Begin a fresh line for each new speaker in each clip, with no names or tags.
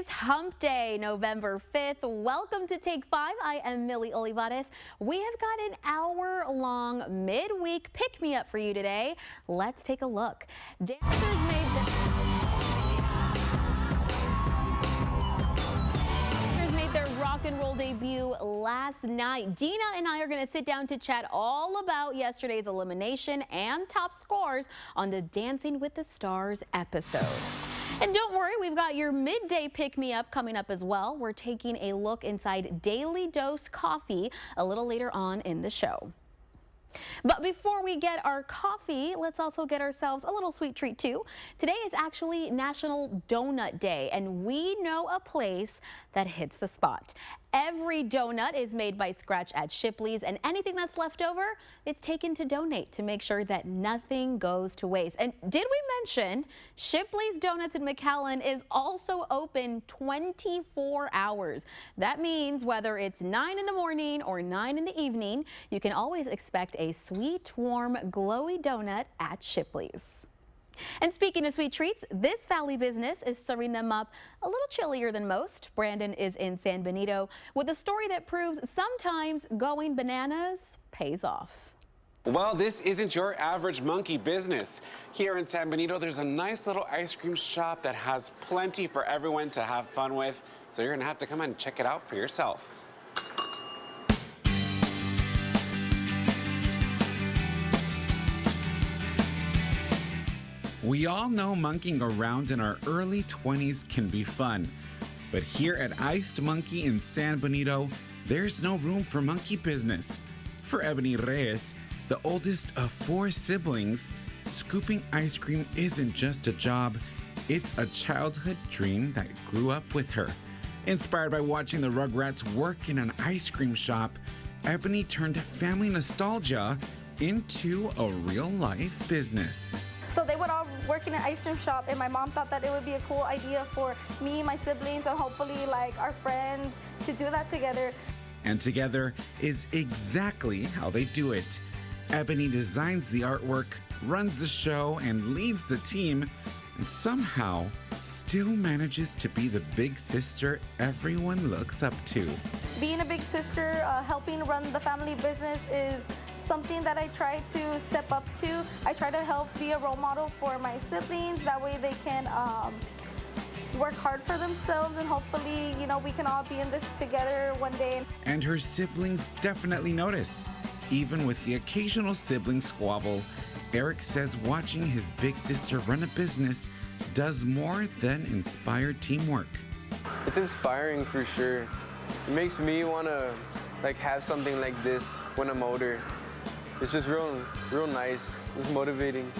is Hump Day, November 5th. Welcome to Take 5. I am Millie Olivares. We have got an hour-long midweek pick-me-up for you today. Let's take a look. Dancers made their rock and roll debut last night. Dina and I are going to sit down to chat all about yesterday's elimination and top scores on the Dancing with the Stars episode. And don't worry, we've got your midday pick-me-up coming up as well. We're taking a look inside Daily Dose Coffee a little later on in the show. But before we get our coffee, let's also get ourselves a little sweet treat too. Today is actually National Donut Day, and we know a place that hits the spot. Every donut is made by scratch at Shipley's, and anything that's left over, it's taken to donate to make sure that nothing goes to waste. And did we mention Shipley's Donuts in McAllen is also open 24 hours. That means whether it's 9 in the morning or 9 in the evening, you can always expect a sweet, warm, glowy donut at Shipley's. And speaking of sweet treats, this Valley business is serving them up a little chillier than most. Brandon is in San Benito with a story that proves sometimes going bananas pays off.
Well, this isn't your average monkey business. Here in San Benito, there's a nice little ice cream shop that has plenty for everyone to have fun with. So you're gonna have to come and check it out for yourself.
We all know monkeying around in our early 20s can be fun. But here at Iced Monkey in San Benito, there's no room for monkey business. For Ebony Reyes, the oldest of 4 siblings, scooping ice cream isn't just a job, it's a childhood dream that grew up with her. Inspired by watching the Rugrats work in an ice cream shop, Ebony turned family nostalgia into a real-life business.
So they would all work in an ice cream shop, and my mom thought that it would be a cool idea for me, my siblings, and hopefully like our friends to do that together.
And together is exactly how they do it. Ebony designs the artwork, runs the show, and leads the team, and somehow still manages to be the big sister everyone looks up to.
Being a big sister, helping run the family business is something that I try to step up to. I try to help be a role model for my siblings. That way they can work hard for themselves, and hopefully, you know, we can all be in this together one day.
And her siblings definitely notice. Even with the occasional sibling squabble, Eric says watching his big sister run a business does more than inspire teamwork.
It's inspiring for sure. It makes me want to have something like this when I'm older. It's just real nice. It's motivating.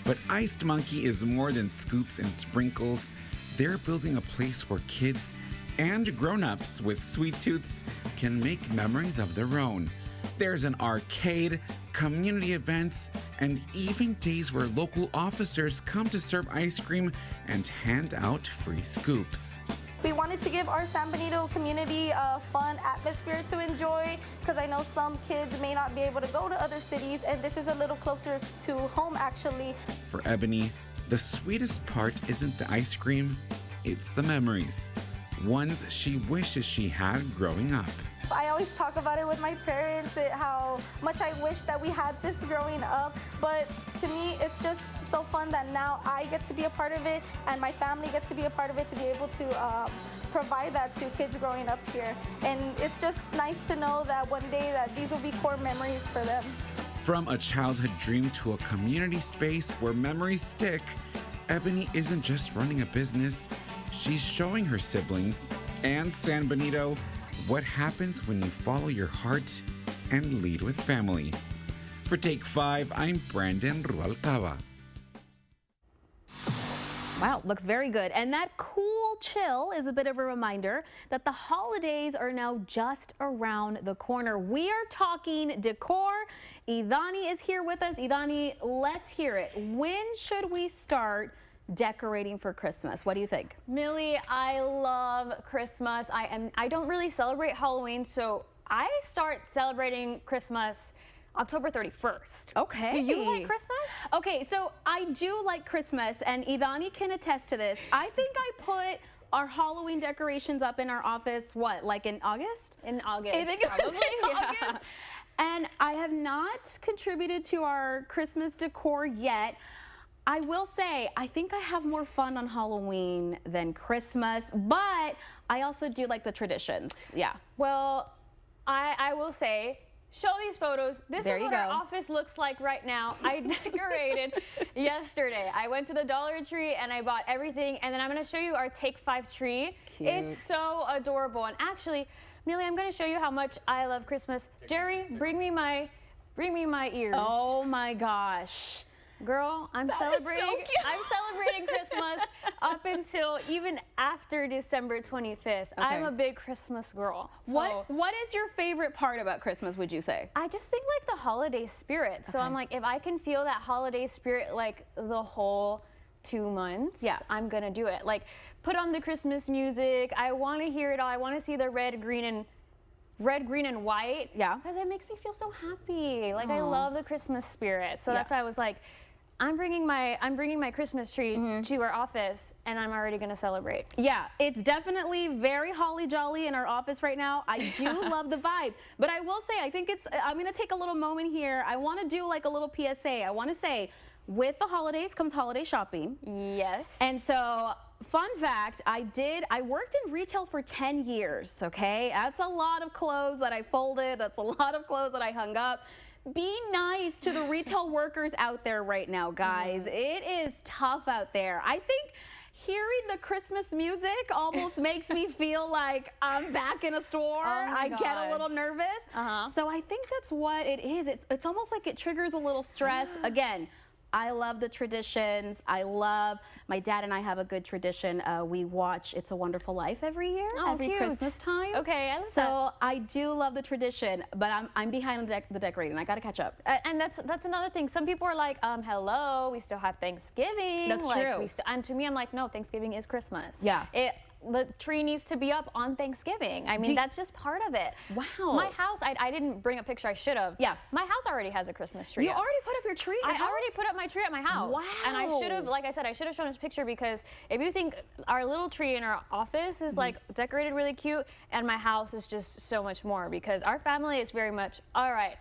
But Iced Monkey is more than scoops and sprinkles. They're building a place where kids and grown-ups with sweet tooths can make memories of their own. There's an arcade, community events, and even days where local officers come to serve ice cream and hand out free scoops.
We wanted to give our San Benito community a fun atmosphere to enjoy, because I know some kids may not be able to go to other cities, and this is a little closer to home actually.
For Ebony, the sweetest part isn't the ice cream, it's the memories. Ones she wishes she had growing up.
I always talk about it with my parents, how much I wish that we had this growing up, but to me it's just so fun that now I get to be a part of it and my family gets to be a part of it, to be able to provide that to kids growing up here. And it's just nice to know that one day that these will be core memories for them.
From a childhood dream to a community space where memories stick, Ebony isn't just running a business, she's showing her siblings and San Benito what happens when you follow your heart and lead with family. For Take 5, I'm Brandon Rualcaba.
Wow, looks very good. And that cool chill is a bit of a reminder that the holidays are now just around the corner. We are talking decor. Idani is here with us. Idani, let's hear it. When should we start decorating for Christmas? What do you think?
Millie, I love Christmas. I don't really celebrate Halloween, so I start celebrating Christmas October 31st.
Okay.
Do you like Christmas?
Okay, so I do like Christmas, and Idani can attest to this. I think I put our Halloween decorations up in our office, what, like in August?
In August,
I think it was
probably.
in August. And I have not contributed to our Christmas decor yet. I will say, I think I have more fun on Halloween than Christmas, but I also do like the traditions. Yeah.
Well, I will say, show these photos. This
There
is
you
what our
go.
office looks like right now. I decorated yesterday. I went to the Dollar Tree and I bought everything, and then I'm going to show you our Take 5 tree.
Cute.
It's so adorable. And actually, Millie, I'm going to show you how much I love Christmas. Jerry, bring me my ears.
Oh my gosh.
Girl, I'm
That is so
celebrating.
cute.
I'm celebrating Christmas up until even after December 25th. I'm a big Christmas girl. So
What is your favorite part about Christmas, would you say?
I just think like the holiday spirit. So I'm like, if I can feel that holiday spirit like the whole 2 months,
Yeah.
I'm gonna do it. Like, put on the Christmas music. I want to hear it all. I want to see the red, green, and white.
Yeah.
Because it makes me feel so happy. Like, I
Aw.
love the Christmas spirit. So that's why I was like, I'm bringing my Christmas tree to our office, and I'm already gonna celebrate.
Yeah, it's definitely very holly jolly in our office right now. I do love the vibe, but I will say, I think I'm gonna take a little moment here. I wanna do like a little PSA. I wanna say, with the holidays comes holiday shopping.
Yes.
And so, fun fact, I worked in retail for 10 years, okay? That's a lot of clothes that I folded, that's a lot of clothes that I hung up. Be nice to the retail workers out there right now, guys. It is tough out there. I think hearing the Christmas music almost makes me feel like I'm back in a store.
my
I get a
gosh.
little nervous. So I think that's what it is. It's almost like it triggers a little stress. Again, I love the traditions. My dad and I have a good tradition. We watch It's a Wonderful Life every year,
Oh,
every
cute.
Christmas time.
Okay, I love
so
that.
I do love the tradition, but I'm behind the decorating. I gotta catch up.
And that's another thing. Some people are like, hello, we still have Thanksgiving.
That's
like,
true.
And to me, I'm like, no, Thanksgiving is Christmas.
Yeah.
The tree needs to be up on Thanksgiving. I mean, that's just part of it.
Wow.
My house, I didn't bring a picture. I should have.
Yeah.
My house already has a Christmas tree.
You
up.
already put up your tree at
I
your
already
house?
put up my tree at my house. And I should have,
Wow.
like I said, I should have shown this picture, because if you think our little tree in our office is like decorated really cute, and my house is just so much more, because our family is very much, all right,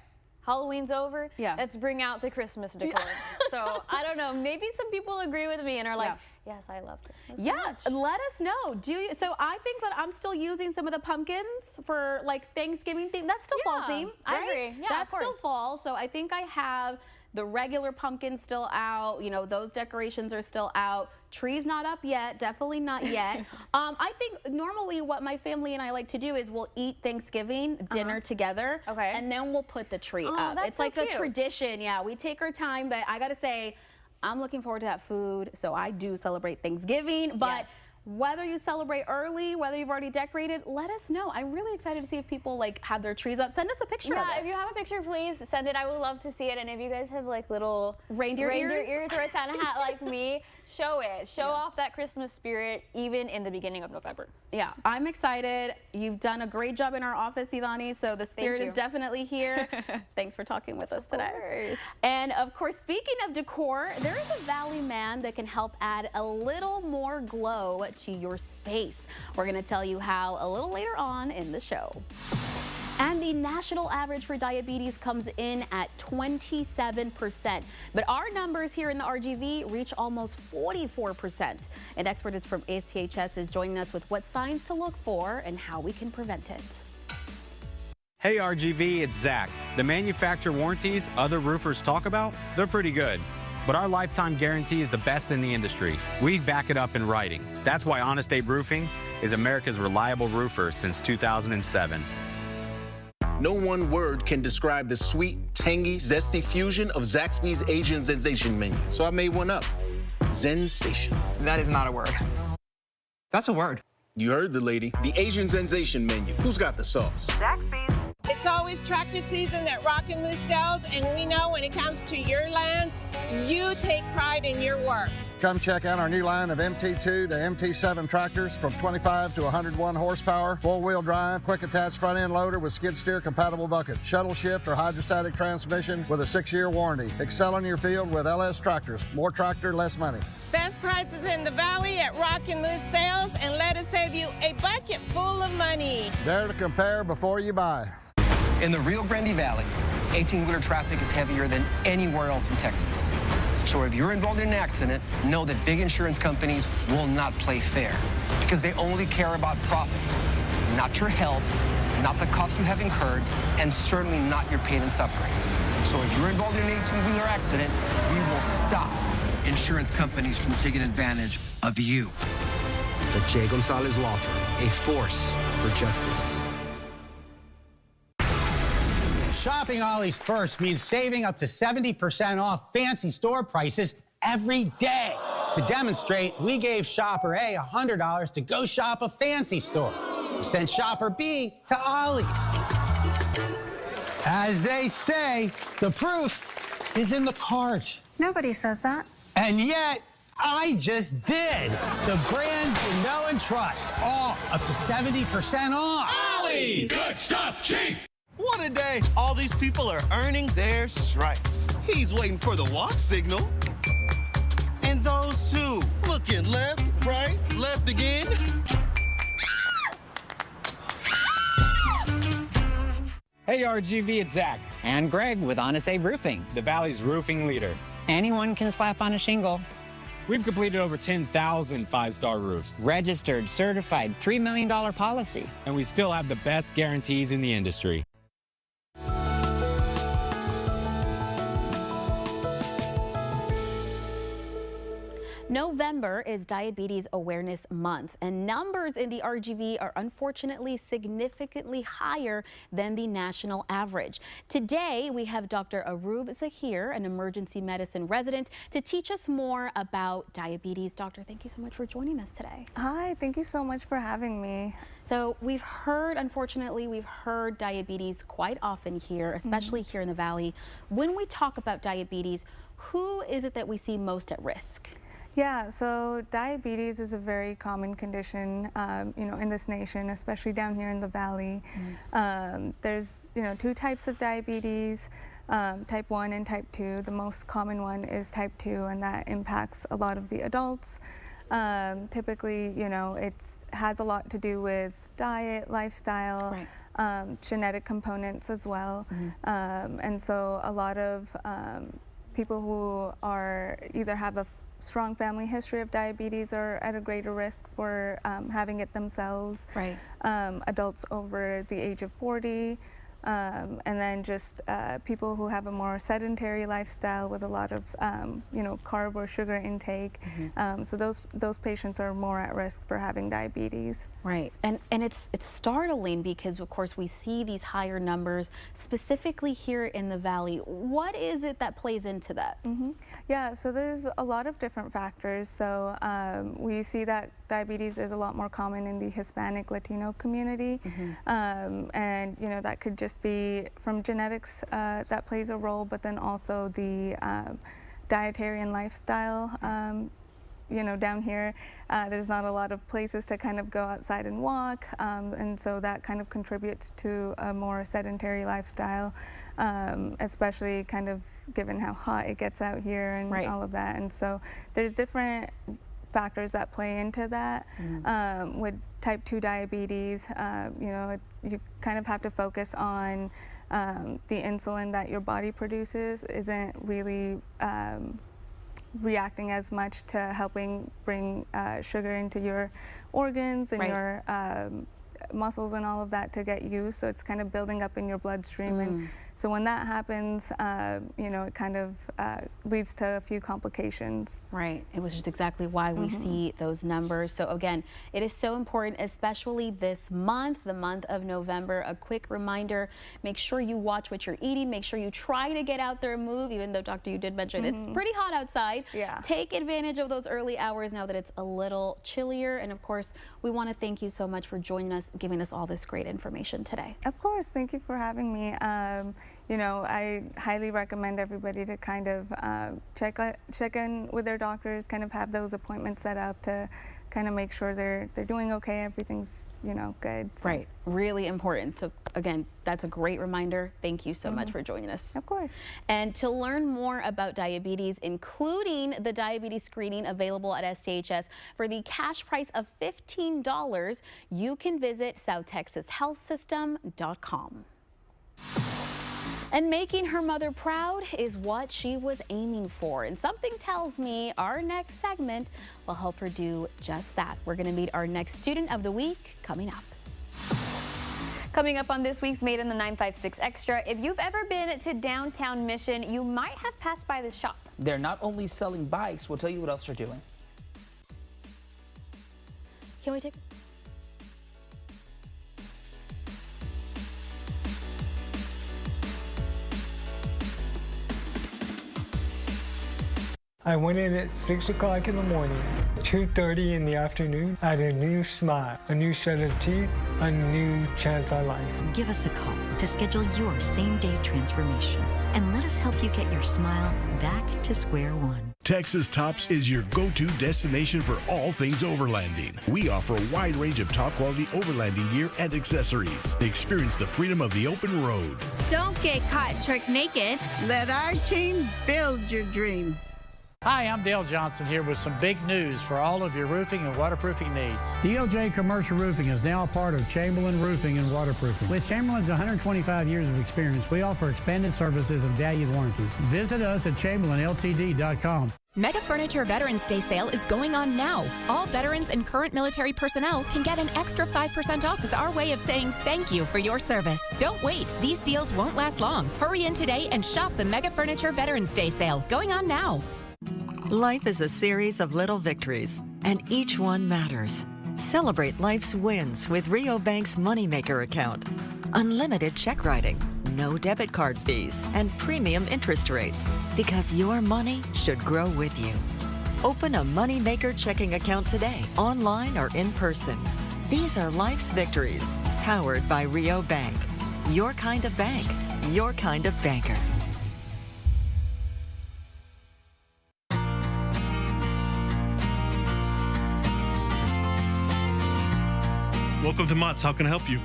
Halloween's over,
Yeah.
let's bring out the Christmas decor. So I don't know, maybe some people agree with me and are like, yes, I love Christmas so
Yeah,
much.
let us know. So I think that I'm still using some of the pumpkins for like Thanksgiving theme. That's still fall
Yeah,
theme,
I
right?
agree. Yeah,
That's
of
still
course.
fall. So I think I have the regular pumpkins still out. You know, those decorations are still out. Tree's not up yet, definitely not yet. I think normally what my family and I like to do is we'll eat Thanksgiving dinner together,
Okay.
and then we'll put the tree up.
that's
It's
so
like
cute.
a tradition. Yeah, we take our time, but I gotta say, I'm looking forward to that food. So I do celebrate Thanksgiving, but
Yes.
whether you celebrate early, whether you've already decorated, let us know. I'm really excited to see if people like have their trees up. Send us a picture of
Yeah,
it.
if you have a picture, please send it. I would love to see it. And if you guys have like little
Reindeer ears?
or a Santa hat like me, show it. Show off that Christmas spirit even in the beginning of November.
Yeah, I'm excited. You've done a great job in our office, Ivani, so the spirit
you.
is definitely here. Thanks for talking with us today.
course.
And of course, speaking of decor, there is a Valley man that can help add a little more glow to your space. We're going to tell you how a little later on in the show. And the national average for diabetes comes in at 27%. But our numbers here in the RGV reach almost 44%. An expert from ACHS is joining us with what signs to look for and how we can prevent it.
Hey RGV, it's Zach. The manufacturer warranties other roofers talk about, they're pretty good. But our lifetime guarantee is the best in the industry. We back it up in writing. That's why Honest Abe Roofing is America's reliable roofer since 2007.
No one word can describe the sweet, tangy, zesty fusion of Zaxby's Asian Zensation menu. So I made one up. Zensation.
That is not a word. That's a word.
You heard the lady. The Asian Zensation menu. Who's got the sauce?
It's always tractor season that Rockin' Moose sells, and we know when it comes to your land, You take pride in your work.
Come check out our new line of MT2 to MT7 tractors from 25 to 101 horsepower, four-wheel drive, quick attach front-end loader with skid steer compatible bucket, shuttle shift or hydrostatic transmission with a 6-year warranty. Excel in your field with LS tractors. More tractor, less money.
Best prices in the valley at Rockin' Loose Sales, and let us save you a bucket full of money.
Dare to compare before you buy.
In the Rio Grande Valley, 18-wheeler traffic is heavier than anywhere else in Texas. So if you're involved in an accident, know that big insurance companies will not play fair because they only care about profits, not your health, not the costs you have incurred, and certainly not your pain and suffering. So if you're involved in an 18-wheeler accident, we will stop insurance companies from taking advantage of you.
The Jay Gonzalez Law Firm, a force for justice.
Shopping Ollie's First means saving up to 70% off fancy store prices every day. To demonstrate, we gave shopper A $100 to go shop a fancy store. We sent shopper B to Ollie's. As they say, the proof is in the cart.
Nobody says that.
And yet, I just did. The brands you know and trust, all up to 70% off.
Ollie's! Good stuff, cheap!
What a day. All these people are earning their stripes. He's waiting for the walk signal. And those two, looking left, right, left again.
Hey RGV, it's Zach.
And Greg with Honest Abe Roofing.
The Valley's roofing leader.
Anyone can slap on a shingle.
We've completed over 10,000 five-star roofs.
Registered, certified, $3 million policy.
And we still have the best guarantees in the industry.
November is Diabetes Awareness Month, and numbers in the RGV are unfortunately significantly higher than the national average. Today, we have Dr. Aroub Zahir, an emergency medicine resident, to teach us more about diabetes. Doctor, thank you so much for joining us today.
Hi, thank you so much for having me.
So unfortunately, we've heard diabetes quite often here, especially here in the Valley. When we talk about diabetes, who is it that we see most at risk?
Yeah, so diabetes is a very common condition, in this nation, especially down here in the Valley. There's, two types of diabetes, type 1 and type 2. The most common one is type 2, and that impacts a lot of the adults. Typically, it has a lot to do with diet, lifestyle, genetic components as well. And so a lot of people who either have a strong family history of diabetes are at a greater risk for having it themselves.
Right.
Adults over the age of 40, and then just people who have a more sedentary lifestyle with a lot of carb or sugar intake. So those patients are more at risk for having diabetes.
Right, and it's startling because of course we see these higher numbers specifically here in the Valley. What is it that plays into that?
Yeah, so there's a lot of different factors. So we see that diabetes is a lot more common in the Hispanic Latino community, and that could just be from genetics that plays a role, but then also the dietary and lifestyle. Down here, there's not a lot of places to kind of go outside and walk, and so that kind of contributes to a more sedentary lifestyle, especially kind of given how hot it gets out here and all of that. And so there's different factors that play into that. With type 2 diabetes, you kind of have to focus on the insulin that your body produces isn't really reacting as much to helping bring sugar into your organs and your muscles and all of that to get used. So it's kind of building up in your bloodstream. And so when that happens, it kind of leads to a few complications.
Right, it was just exactly why we see those numbers. So again, it is so important, especially this month, the month of November. A quick reminder, make sure you watch what you're eating, make sure you try to get out there and move, even though Doctor, you did mention it's pretty hot outside.
Yeah.
Take advantage of those early hours now that it's a little chillier. And of course, we want to thank you so much for joining us, giving us all this great information today.
Of course, thank you for having me.
you know, I highly recommend everybody to kind of check in with their doctors, kind of have those appointments set up to kind of make sure they're doing okay, everything's, you know, good. So.
Right, really important. So again, that's a great reminder. Thank you so much for joining us.
Of course.
And to learn more about diabetes, including the diabetes screening available at STHS for the cash price of $15, you can visit southtexashealthsystem.com. And making her mother proud is what she was aiming for. And something tells me our next segment will help her do just that. We're going to meet our next student of the week coming up.
Coming up on this week's Made in the 956 Extra, if you've ever been to downtown Mission, you might have passed by this shop.
They're not only selling bikes, we'll tell you what else they're doing.
Can we take...
I went in at 6 o'clock in the morning, 2:30 in the afternoon. I had a new smile, a new set of teeth, a new chance on life.
Give us a call to schedule your same-day transformation and let us help you get your smile back to square one.
Texas Tops is your go-to destination for all things overlanding. We offer a wide range of top-quality overlanding gear and accessories. Experience the freedom of the open road.
Don't get caught truck naked. Let our team build your dream.
Hi, I'm Dale Johnson here with some big news for all of your roofing and waterproofing needs.
DLJ Commercial Roofing is now a part of Chamberlain Roofing and Waterproofing. With Chamberlain's 125 years of experience, we offer expanded services and valued warranties. Visit us at chamberlainltd.com.
Mega Furniture Veterans Day sale is going on now. All veterans and current military personnel can get an extra 5% off as our way of saying thank you for your service. Don't wait. These deals won't last long. Hurry in today and shop the Mega Furniture Veterans Day sale going on now.
Life is a series of little victories, and each one matters. Celebrate life's wins with Rio Bank's Moneymaker account. Unlimited check writing, no debit card fees, and premium interest rates, because your money should grow with you. Open a Moneymaker checking account today, online or in person. These are life's victories, powered by Rio Bank. Your kind of bank, your kind of banker.
Welcome to Mott's. How can I help you?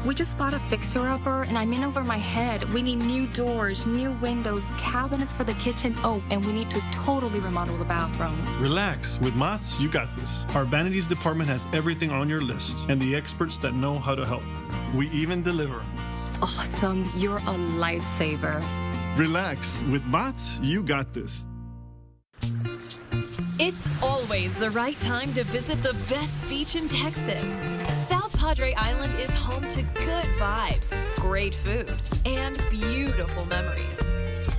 We just bought a fixer-upper and I'm in over my head. We need new doors, new windows, cabinets for the kitchen. Oh, and we need to totally remodel the bathroom.
Relax. With Mott's, you got this. Our vanities department has everything on your list and the experts that know how to help. We even deliver.
Awesome. You're a lifesaver.
Relax. With Mott's, you got this.
It's always the right time to visit the best beach in Texas. South Padre Island is home to good vibes, great food, and beautiful memories.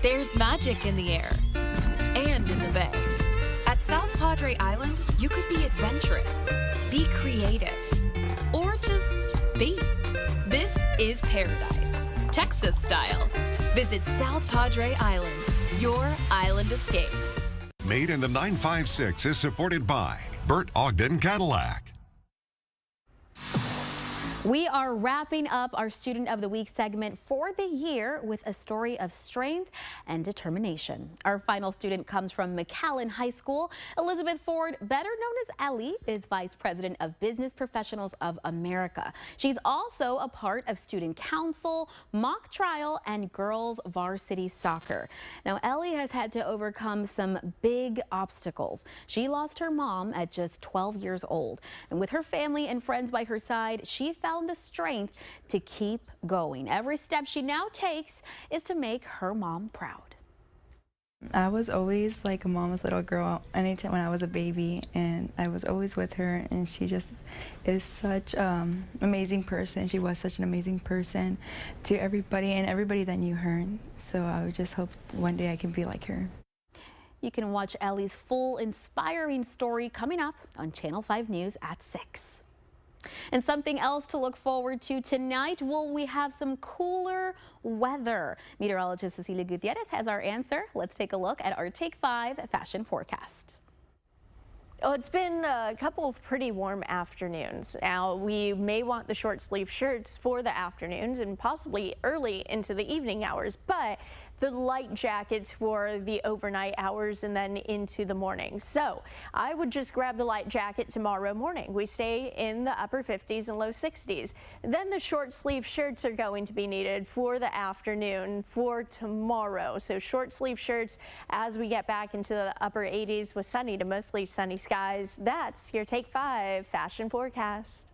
There's magic in the air and in the bay. At South Padre Island, you could be adventurous, be creative, or just be. This is paradise, Texas style. Visit South Padre Island, your island escape.
Made in the 956 is supported by Burt Ogden Cadillac.
We are wrapping up our Student of the Week segment for the year with a story of strength and determination. Our final student comes from McAllen High School. Elizabeth Ford, better known as Ellie, is Vice President of Business Professionals of America. She's also a part of Student Council, Mock Trial, and Girls Varsity Soccer. Now, Ellie has had to overcome some big obstacles. She lost her mom at just 12 years old. And with her family and friends by her side, she found the strength to keep going. Every step she now takes is to make her mom proud.
I was always like a mama's little girl anytime when I was a baby, and I was always with her, and she just is such an amazing person. She was such an amazing person to everybody, and everybody that knew her. So I would just hope one day I can be like her.
You can watch Ellie's full inspiring story coming up on Channel 5 News at 6. And something else to look forward to tonight, will we have some cooler weather? Meteorologist Cecilia Gutierrez has our answer. Let's take a look at our Take 5 fashion forecast.
Oh, it's been a couple of pretty warm afternoons. Now, we may want the short sleeve shirts for the afternoons and possibly early into the evening hours, but the light jackets for the overnight hours and then into the morning. So I would just grab the light jacket tomorrow morning. We stay in the upper 50s and low 60s. Then the short sleeve shirts are going to be needed for the afternoon for tomorrow. So short sleeve shirts as we get back into the upper 80s with sunny to mostly sunny skies. That's your Take 5 fashion forecast.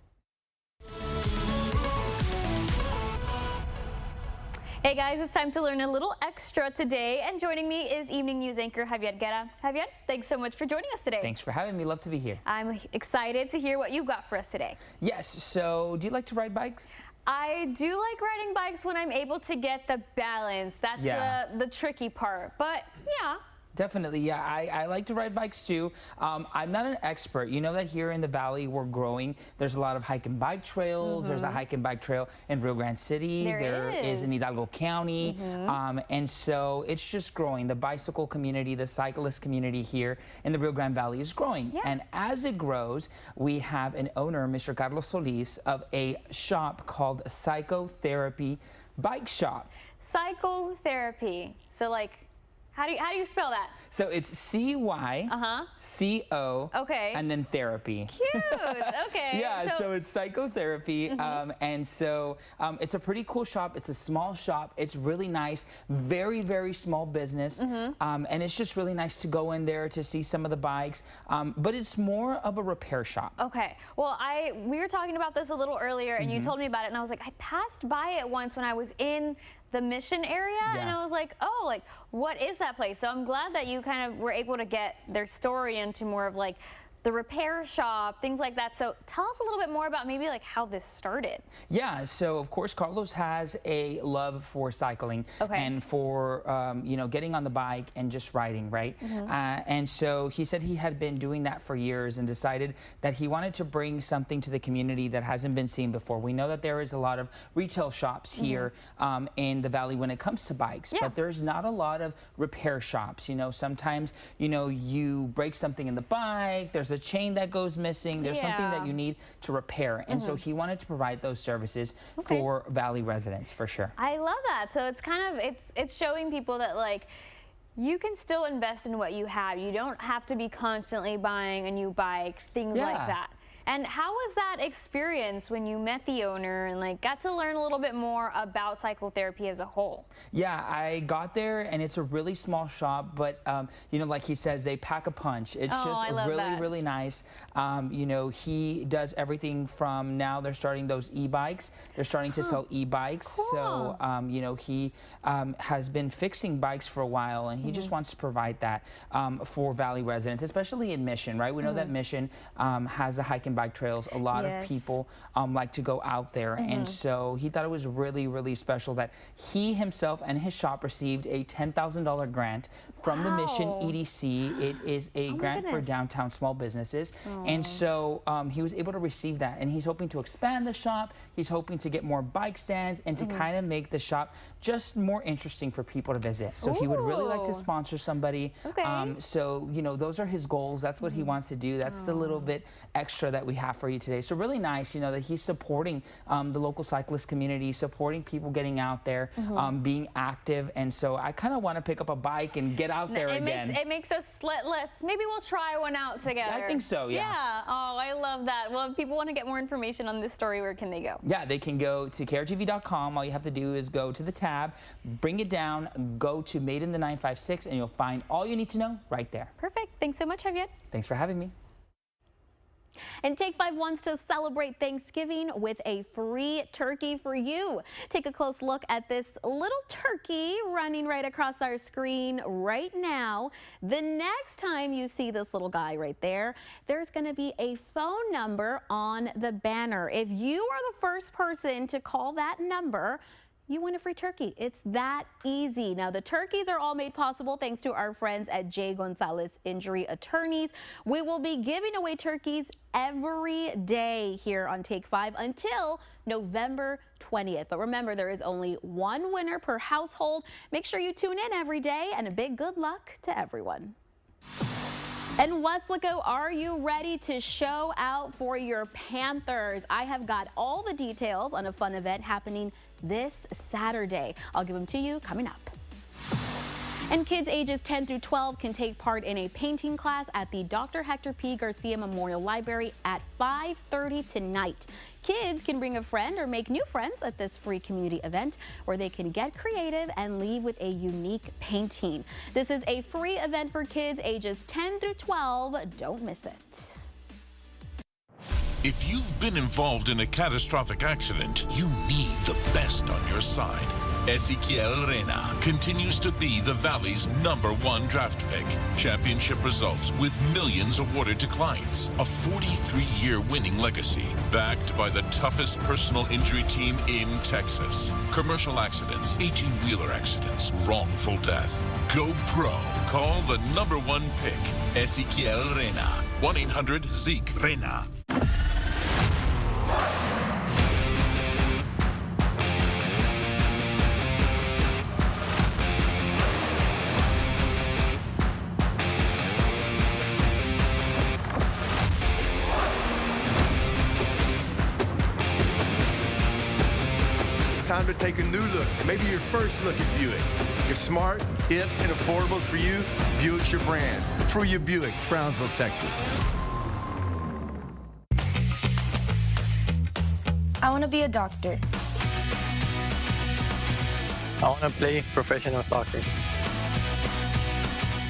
Hey guys, it's time to learn a little extra today, and joining me is evening news anchor Javier Guerra. Javier, thanks so much for joining us today.
Thanks for having me. Love to be here.
I'm excited to hear what you've got for us today.
Yes, so do you like to ride bikes?
I do like riding bikes when I'm able to get the balance. That's the tricky part, but yeah.
Definitely, yeah. I like to ride bikes too. I'm not an expert. You know that here in the Valley we're growing. There's a lot of hike and bike trails. There's a hike and bike trail in Rio Grande City. There is in Hidalgo County. And so it's just growing. The bicycle community, the cyclist community here in the Rio Grande Valley is growing. Yeah. And as it grows, we have an owner, Mr. Carlos Solis, of a shop called Psychotherapy Bike Shop.
Psychotherapy. So like, how do you spell that?
So it's C-Y-C-O, and then therapy.
Cute. Okay.
Yeah. So it's psychotherapy, and so it's a pretty cool shop. It's a small shop. It's really nice. Very, very small business, and it's just really nice to go in there to see some of the bikes. But it's more of a repair shop.
Okay. Well, we were talking about this a little earlier, and you told me about it, and I was like, I passed by it once when I was in the Mission area, and I was like, oh, like, what is that place? So I'm glad that you kind of were able to get their story into more of like the repair shop, things like that. So tell us a little bit more about maybe like how this started.
Yeah, so of course Carlos has a love for cycling and for you know, getting on the bike and just riding, right? And so he said he had been doing that for years and decided that he wanted to bring something to the community that hasn't been seen before. We know that there is a lot of retail shops here in the Valley when it comes to bikes, but there's not a lot of repair shops. You know, sometimes, you know, you break something in the bike, there's a chain that goes missing, there's something that you need to repair, and so he wanted to provide those services for Valley residents for sure.
I love that. So it's kind of it's showing people that like you can still invest in what you have. You don't have to be constantly buying a new bike, things like that. And how was that experience when you met the owner and like got to learn a little bit more about psychotherapy as a whole? Yeah,
I got there and it's a really small shop, but you know, like he says, they pack a punch. It's just really nice. You know, he does everything from now they're starting those e-bikes. They're starting to sell e-bikes. So, you know, he has been fixing bikes for a while, and he just wants to provide that for Valley residents, especially in Mission, right? We know that Mission has a hike and bike trails. A lot of people like to go out there, and so he thought it was really, really special that he himself and his shop received a $10,000 grant from the Mission EDC. It is a grant for downtown small businesses, and so he was able to receive that, and he's hoping to expand the shop. He's hoping to get more bike stands and to kind of make the shop just more interesting for people to visit. So he would really like to sponsor somebody. So, you know, those are his goals. That's what he wants to do. That's the little bit extra that we have for you today. So really nice, you know, that he's supporting the local cyclist community, supporting people getting out there, being active. And so I kind of want to pick up a bike and get out there again.
It makes us, maybe we'll try one out together.
I think so, yeah.
Oh, I love that. Well, if people want to get more information on this story, where can they go?
Yeah, they can go to KRTV.com. All you have to do is go to the tab, bring it down, go to Made in the 956, and you'll find all you need to know right there.
Perfect. Thanks so much, Javier.
Thanks for having me.
And Take 5 wants to celebrate Thanksgiving with a free turkey for you. Take a close look at this little turkey running right across our screen right now. The next time you see this little guy right there, there's going to be a phone number on the banner. If you are the first person to call that number, you win a free turkey. It's that easy. Now, the turkeys are all made possible thanks to our friends at J. Gonzalez Injury Attorneys. We will be giving away turkeys every day here on Take 5 until November 20th. But remember, there is only one winner per household. Make sure you tune in every day, and a big good luck to everyone. And Weslaco, are you ready to show out for your Panthers? I have got all the details on a fun event happening this Saturday. I'll give them to you coming up. And kids ages 10 through 12 can take part in a painting class at the Dr. Hector P. Garcia Memorial Library at 5:30 tonight. Kids can bring a friend or make new friends at this free community event where they can get creative and leave with a unique painting. This is a free event for kids ages 10 through 12. Don't miss it.
If you've been involved in a catastrophic accident, you need the best on your side. Ezequiel Reyna continues to be the Valley's #1 draft pick. Championship results with millions awarded to clients. A 43-year winning legacy, backed by the toughest personal injury team in Texas. Commercial accidents, 18-wheeler accidents, wrongful death. Go pro. Call the #1 pick, Ezequiel Reyna. 1-800-ZEKE-REYNA.
Time to take a new look, maybe your first look at Buick. If smart, hip, and affordable is for you, Buick's your brand. Fruya Buick, Brownsville, Texas.
I want to be a doctor.
I want to play professional soccer.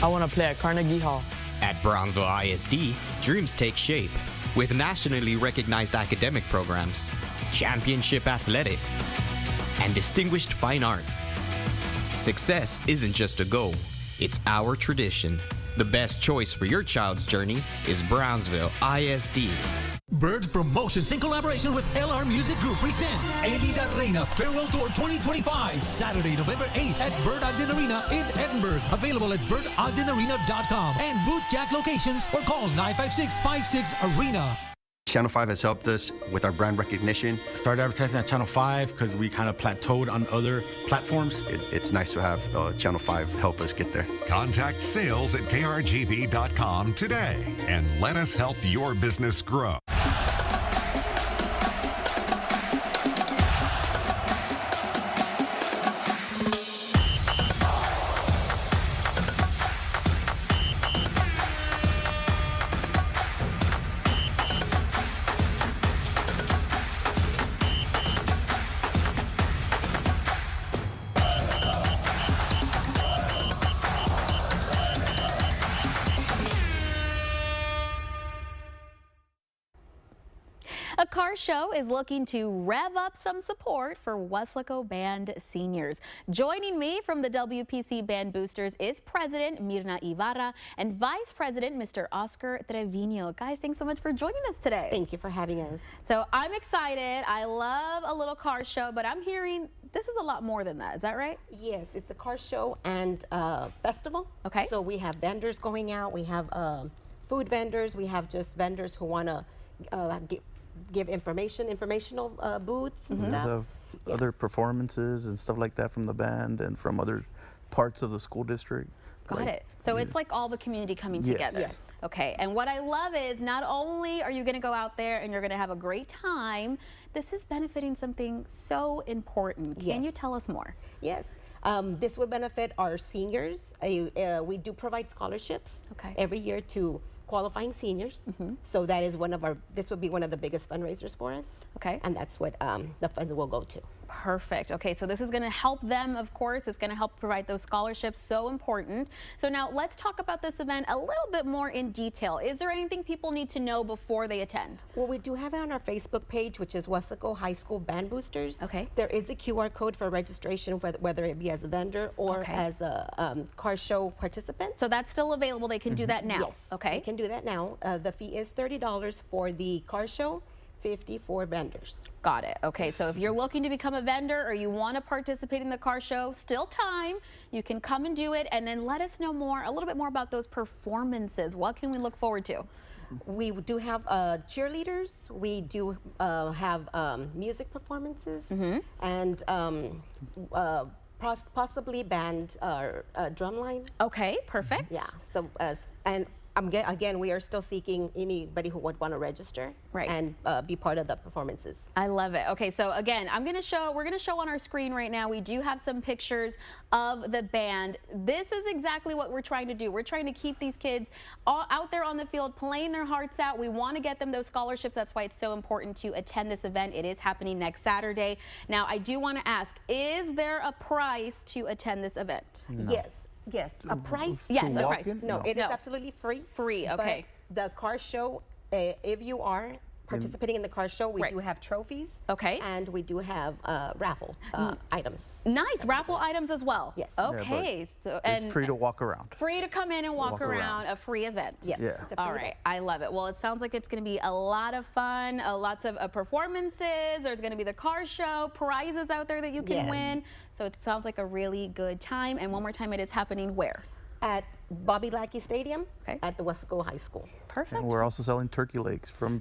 I want to play at Carnegie Hall.
At Brownsville ISD, dreams take shape with nationally recognized academic programs, championship athletics, and distinguished fine arts. Success isn't just a goal, it's our tradition. The best choice for your child's journey is Brownsville ISD.
Bird Promotions in collaboration with LR Music Group present Elida Reina Farewell Tour 2025, Saturday, November 8th at Bird Ogden Arena in Edinburgh. Available at birdogdenarena.com and Bootjack locations or call 956-56-ARENA.
Channel 5 has helped us with our brand recognition.
Started advertising at Channel 5 because we kind of plateaued on other platforms.
It's nice to have Channel 5 help us get there.
Contact sales at krgv.com today and let us help your business grow.
A car show is looking to rev up some support for Weslaco Band seniors. Joining me from the WPC Band Boosters is President Mirna Ibarra and Vice President Mr. Oscar Trevino. Guys, thanks so much for joining us today.
Thank you for having us.
So I'm excited. I love a little car show, but I'm hearing this is a lot more than that. Is that right?
Yes, it's a car show and festival.
Okay.
So we have vendors going out. We have food vendors. We have just vendors who want to give informational booths and stuff.
Other performances and stuff like that from the band and from other parts of the school district.
Got it. So it's like all the community coming together.
Yes.
Okay. And what I love is not only are you going to go out there and you're going to have a great time, this is benefiting something so important. Can you tell us more?
Yes. This will benefit our seniors. We do provide scholarships every year to qualifying seniors. So that is this would be one of the biggest fundraisers for us.
Okay.
And that's what the fund will go to.
Perfect. Okay, so this is going to help them, of course. It's going to help provide those scholarships, so important. So now let's talk about this event a little bit more in detail. Is there anything people need to know before they attend?
Well, we do have it on our Facebook page, which is Weslaco High School Band Boosters.
Okay.
There is a QR code for registration, whether it be as a vendor or as a car show participant.
So that's still available. They can do that now.
Yes.
Okay.
They can do that now. The fee is $30 for the car show, $50 for vendors.
Got it. Okay, so if you're looking to become a vendor or you want to participate in the car show, still time. You can come and do it, and then let us know a little bit more about those performances. What can we look forward to?
We do have cheerleaders. We do have music performances and possibly band drumline.
Okay, perfect.
Yeah. So and again, we are still seeking anybody who would want to register and be part of the performances.
I love it. Okay, so again, we're gonna show on our screen right now. We do have some pictures of the band. This is exactly what we're trying to do. We're trying to keep these kids all out there on the field, playing their hearts out. We want to get them those scholarships. That's why it's so important to attend this event. It is happening next Saturday. Now, I do want to ask, is there a price to attend this event?
No. Yes, a price?
Yes, a price.
No, it is absolutely free.
Free, okay.
But the car show, if you are participating in the car show, we do have trophies.
Okay.
And we do have raffle items.
Nice, raffle items as well.
Yes.
Okay.
Yeah, it's free to walk around.
Free to come in and walk around, a free event.
Yes.
Yeah.
All right, I love it. Well, it sounds like it's going to be a lot of fun, lots of performances. There's going to be the car show, prizes out there that you can win. So it sounds like a really good time. And one more time, it is happening where?
At Bobby Lackey Stadium at the Wesco High School.
Perfect.
And we're also selling turkey legs from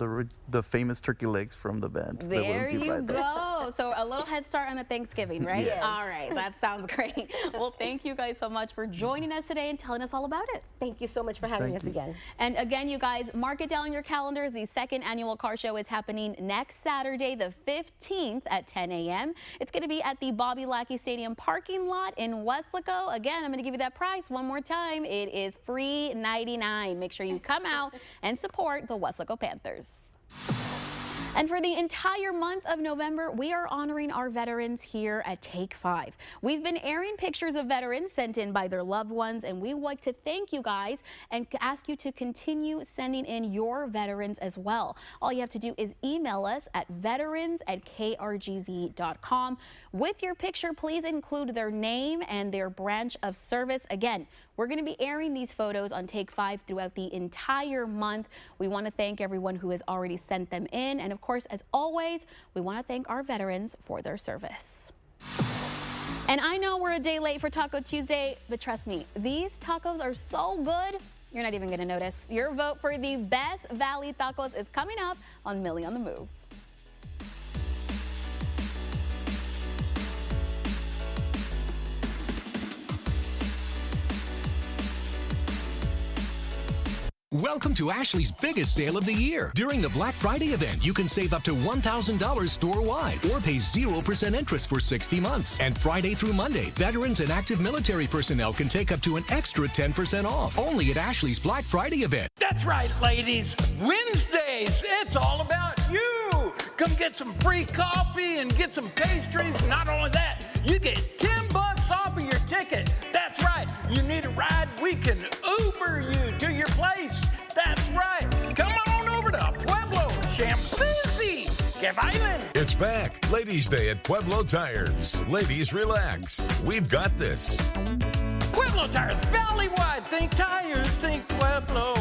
the famous turkey legs from the band.
There you go. So a little head start on the Thanksgiving, right?
Yes.
All right, that sounds great. Well, thank you guys so much for joining us today and telling us all about it.
Thank you so much for having us again.
And again, you guys, mark it down on your calendars. The second annual car show is happening next Saturday, the 15th at 10 a.m. It's going to be at the Bobby Lackey Stadium parking lot in Weslaco. Again, I'm going to give you that price one more time. It is free $99. Make sure you come out and support the Weslaco Panthers. And for the entire month of November, we are honoring our veterans here at Take 5. We've been airing pictures of veterans sent in by their loved ones, and we would like to thank you guys and ask you to continue sending in your veterans as well. All you have to do is email us at veterans@krgv.com. With your picture, please include their name and their branch of service. Again, we're going to be airing these photos on Take 5 throughout the entire month. We want to thank everyone who has already sent them in. And of course, as always, we want to thank our veterans for their service. And I know we're a day late for Taco Tuesday, but trust me, these tacos are so good, you're not even going to notice. Your vote for the best Valley tacos is coming up on Millie on the Move.
Welcome to Ashley's biggest sale of the year. During the Black Friday event, you can save up to $1,000 store-wide or pay 0% interest for 60 months. And Friday through Monday, veterans and active military personnel can take up to an extra 10% off. Only at Ashley's Black Friday event.
That's right, ladies. Wednesdays, it's all about you. Come get some free coffee and get some pastries. Not only that, you get $10 off of your ticket. That's right. You need a ride, we can Uber you to your place. That's right. Come on over to Pueblo, Shampoozy, Give Island.
It's back. Ladies' Day at Pueblo Tires. Ladies, relax. We've got this.
Pueblo Tires, valley-wide. Think tires, think Pueblo.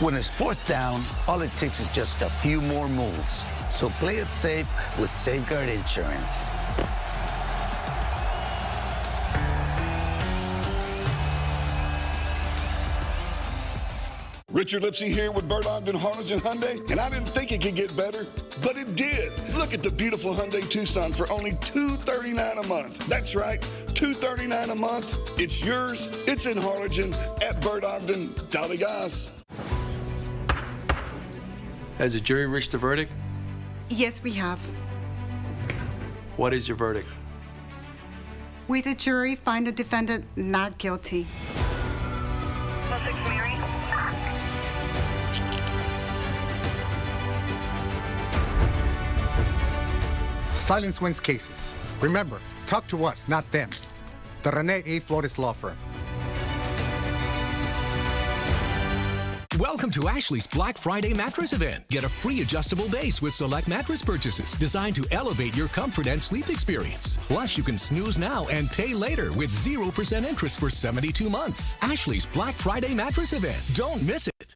When it's fourth down, all it takes is just a few more moves. So play it safe with Safeguard Insurance.
Richard Lipsy here with Bert Ogden Harlingen Hyundai, and I didn't think it could get better, but it did. Look at the beautiful Hyundai Tucson for only $239 a month. That's right, $239 a month. It's yours. It's in Harlingen at Bert Ogden. Dolly guys.
Has the jury reached a verdict?
Yes, we have.
What is your verdict?
We, the jury, find the defendant not guilty.
Silence wins cases. Remember, talk to us, not them. The Rene A. Flores Law Firm.
Welcome to Ashley's Black Friday mattress event. Get a free adjustable base with select mattress purchases designed to elevate your comfort and sleep experience. Plus, you can snooze now and pay later with 0% interest for 72 months. Ashley's Black Friday mattress event. Don't miss it.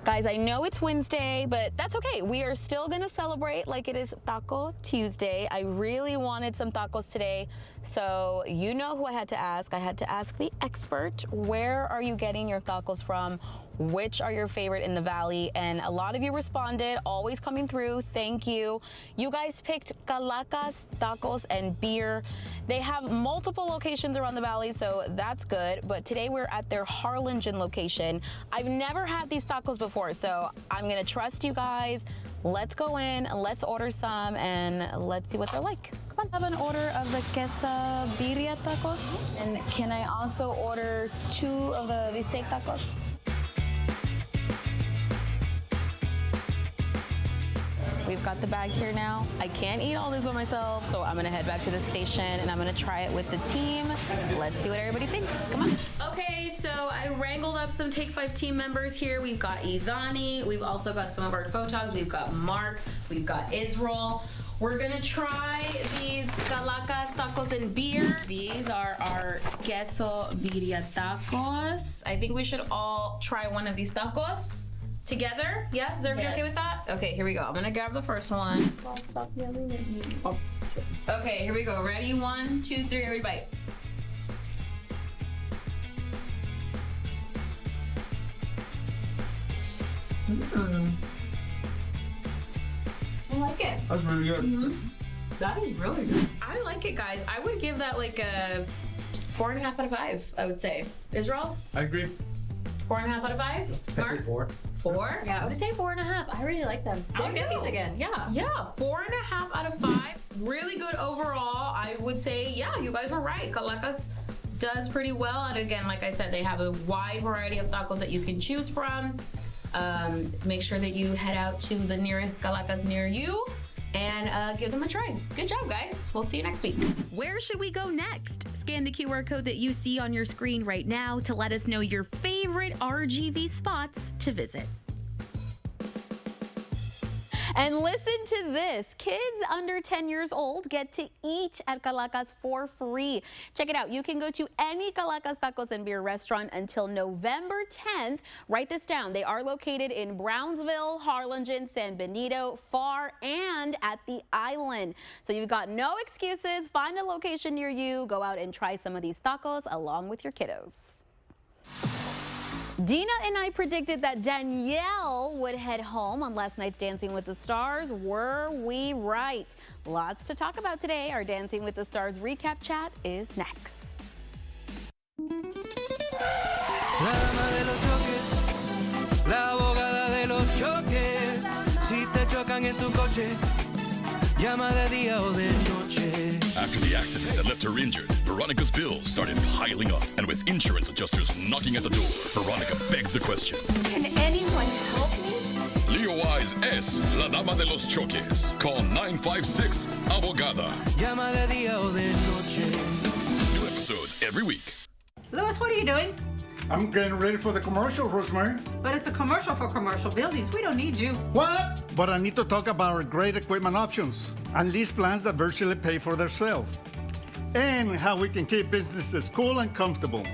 Guys, I know it's Wednesday, but that's okay. We are still gonna celebrate like it is Taco Tuesday. I really wanted some tacos today, so you know who I had to ask. I had to ask the expert. Where are you getting your tacos from? Which are your favorite in the Valley? And a lot of you responded, always coming through. Thank you. You guys picked Calacas Tacos and Beer. They have multiple locations around the Valley, so that's good. But today we're at their Harlingen location. I've never had these tacos before, so I'm gonna trust you guys. Let's go in, let's order some, and let's see what they're like. Come on, have an order of the quesabirria tacos. And can I also order 2 of the bistec tacos? We've got the bag here now. I can't eat all this by myself, so I'm gonna head back to the station and I'm gonna try it with the team. Let's see what everybody thinks. Come on. Okay, so I wrangled up some Take 5 team members here. We've got Ivani, we've also got some of our photos. We've got Mark, we've got Israel. We're gonna try these Calacas Tacos and Beer. These are our quesabirria tacos. I think we should all try one of these tacos together. Yes, is everybody okay with that? Okay, here we go. I'm gonna grab the first one. Stop yelling at me. Okay, here we go. Ready? 1, 2, 3, everybody bite. I like it.
That's really good.
That is really good. I like it, guys. I would give that like a 4.5 out of 5, I would say. Israel?
I agree.
4.5 out of 5?
I say 4.
4?
Yeah, I would say 4.5. I really like them. They're get these again. Yeah.
Yeah, 4.5 out of 5. Really good overall. I would say, yeah, you guys were right. Calacas does pretty well. And again, like I said, they have a wide variety of tacos that you can choose from. Make sure that you head out to the nearest Calacas near you and give them a try. Good job, guys. We'll see you next week.
Where should we go next? Scan the QR code that you see on your screen right now to let us know your favorite RGV spots to visit.
And listen to this. Kids under 10 years old get to eat at Calacas for free. Check it out. You can go to any Calacas Tacos and Beer restaurant until November 10th. Write this down. They are located in Brownsville, Harlingen, San Benito, Pharr, and at the Island. So you've got no excuses. Find a location near you. Go out and try some of these tacos along with your kiddos. Dina and I predicted that Danielle would head home on last night's Dancing with the Stars. Were we right? Lots to talk about today. Our Dancing with the Stars recap chat is next.
La dama de los choques, la abogada de los choques. Si te chocan en tu coche, llama de día o de noche.
After the accident that left her injured, Veronica's bills started piling up. And with insurance adjusters knocking at the door, Veronica begs the question.
Can anyone help me?
Leo Wise es la dama de los choques. Call 956 Abogada.
Llama de día o de noche.
New episodes every week.
Louis, what are you doing?
I'm getting ready for the commercial, Rosemary.
But it's a commercial for commercial buildings. We don't need you.
What? But I need to talk about our great equipment options and lease plans that virtually pay for themselves. And how we can keep businesses cool and comfortable.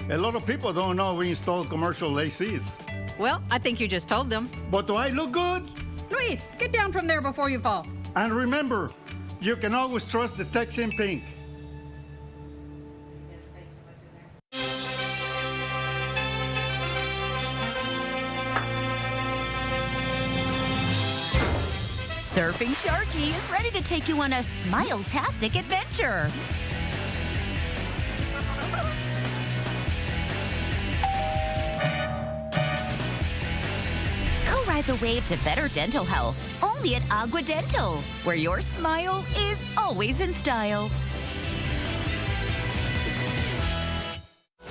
A lot of people don't know we install commercial ACs.
Well, I think you just told them.
But do I look good?
Luis, get down from there before you fall.
And remember, you can always trust the Tex in Pink.
Surfing Sharky is ready to take you on a smile-tastic adventure. Go ride the wave to better dental health, only at Agua Dental, where your smile is always in style.